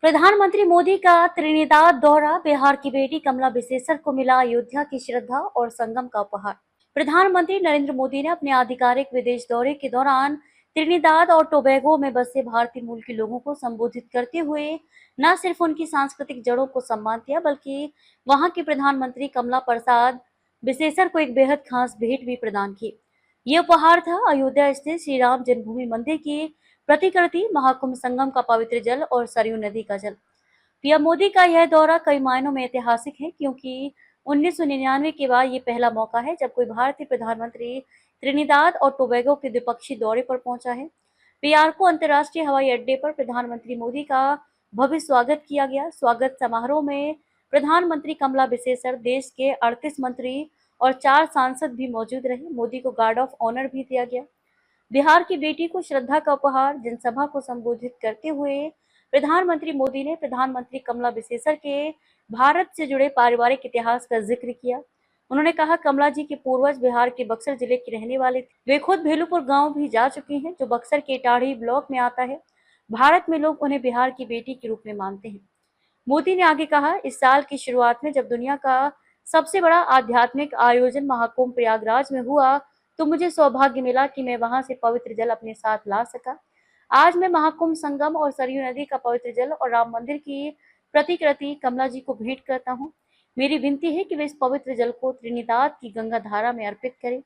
प्रधानमंत्री मोदी का त्रिनिदाद दौरा, बिहार की बेटी कमला विशेषर को मिला अयोध्या की श्रद्धा और संगम का उपहार। प्रधानमंत्री नरेंद्र मोदी ने अपने आधिकारिक विदेश दौरे के दौरान त्रिनिदाद और टोबैगो में बसे भारतीय मूल के लोगों को संबोधित करते हुए न सिर्फ उनकी सांस्कृतिक जड़ों को सम्मान दिया, बल्कि वहां की प्रधानमंत्री कमला प्रसाद विशेषर को एक बेहद खास भेंट भी प्रदान की। ये उपहार था अयोध्या स्थित श्री राम जन्मभूमि मंदिर की प्रतिकृति, महाकुंभ संगम का पवित्र जल और सरयू नदी का जल। पीएम मोदी का यह दौरा कई मायनों में ऐतिहासिक है, क्योंकि 1999 के बाद ये पहला मौका है जब कोई भारतीय प्रधानमंत्री त्रिनिदाद और टोबैगो के द्विपक्षीय दौरे पर पहुंचा है। पीआरको अंतर्राष्ट्रीय हवाई अड्डे पर प्रधानमंत्री मोदी का भव्य स्वागत किया गया। स्वागत समारोह में प्रधानमंत्री कमला विशेषर, देश के 38 मंत्री और 4 सांसद भी मौजूद रहे। मोदी को गार्ड ऑफ ऑनर भी दिया गया। बिहार की बेटी को श्रद्धा का उपहार, जनसभा को संबोधित करते हुए प्रधानमंत्री मोदी ने प्रधानमंत्री कमला विशेषर के भारत से जुड़े पारिवारिक इतिहास का जिक्र किया। उन्होंने कहा, कमला जी के पूर्वज बिहार के बक्सर जिले के रहने वाले थे। वे खुद भेलूपुर गांव भी जा चुकी हैं, जो बक्सर के इटाढ़ी ब्लॉक में आता है। भारत में लोग उन्हें बिहार की बेटी के रूप में मानते हैं। मोदी ने आगे कहा, इस साल की शुरुआत में जब दुनिया का सबसे बड़ा आध्यात्मिक आयोजन महाकुंभ प्रयागराज में हुआ, तो मुझे सौभाग्य मिला कि मैं वहां से पवित्र जल अपने साथ ला सका। आज मैं महाकुंभ संगम और सरयू नदी का पवित्र जल और राम मंदिर की प्रतिकृति कमला जी को भेंट करता हूँ। मेरी विनती है कि वे इस पवित्र जल को त्रिनिदाद की गंगा धारा में अर्पित करें।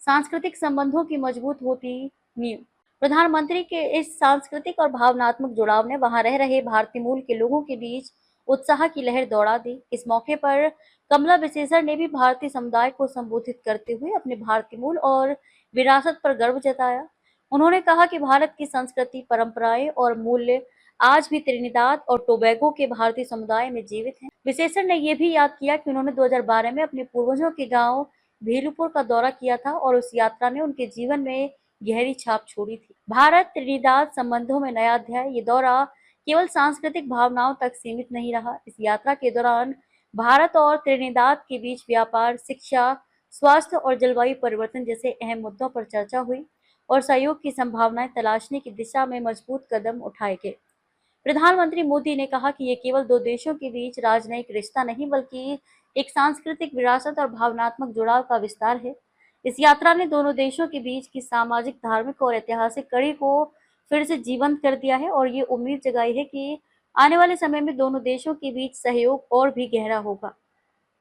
सांस्कृतिक संबंधों की मजबूत होती नींव। प्रधानमंत्री के इस सांस्कृतिक और भावनात्मक जुड़ाव ने वहां रह रहे भारतीय मूल के लोगों के बीच उत्साह की लहर दौड़ा दी। इस मौके पर कमला विशेषर ने भी भारतीय समुदाय को संबोधित करते हुए अपने भारतीय मूल और विरासत पर गर्व जताया। उन्होंने कहा कि भारत की संस्कृति, परंपराएं और मूल्य आज भी त्रिनिदाद और टोबैगो के भारतीय समुदाय में जीवित हैं। विशेषर ने यह भी याद किया कि उन्होंने 2012 में अपने पूर्वजों के गांव भेलूपुर का दौरा किया था और उस यात्रा ने उनके जीवन में गहरी छाप छोड़ी थी। भारत त्रिनिदाद संबंधों में नया अध्याय। ये दौरा केवल सांस्कृतिक भावनाओं तक सीमित नहीं रहा। इस यात्रा के दौरान भारत और त्रिनिदाद के बीच व्यापार, शिक्षा, स्वास्थ्य और जलवायु परिवर्तन जैसे अहम मुद्दों पर चर्चा हुई और सहयोग की संभावनाएं तलाशने की दिशा में मजबूत कदम उठाए गए। प्रधानमंत्री मोदी ने कहा कि ये केवल दो देशों के बीच राजनयिक रिश्ता नहीं, बल्कि एक सांस्कृतिक विरासत और भावनात्मक जुड़ाव का विस्तार है। इस यात्रा ने दोनों देशों के बीच की सामाजिक, धार्मिक और ऐतिहासिक कड़ी को फिर से जीवंत कर दिया है और ये उम्मीद जगाई है कि आने वाले समय में दोनों देशों के बीच सहयोग और भी गहरा होगा।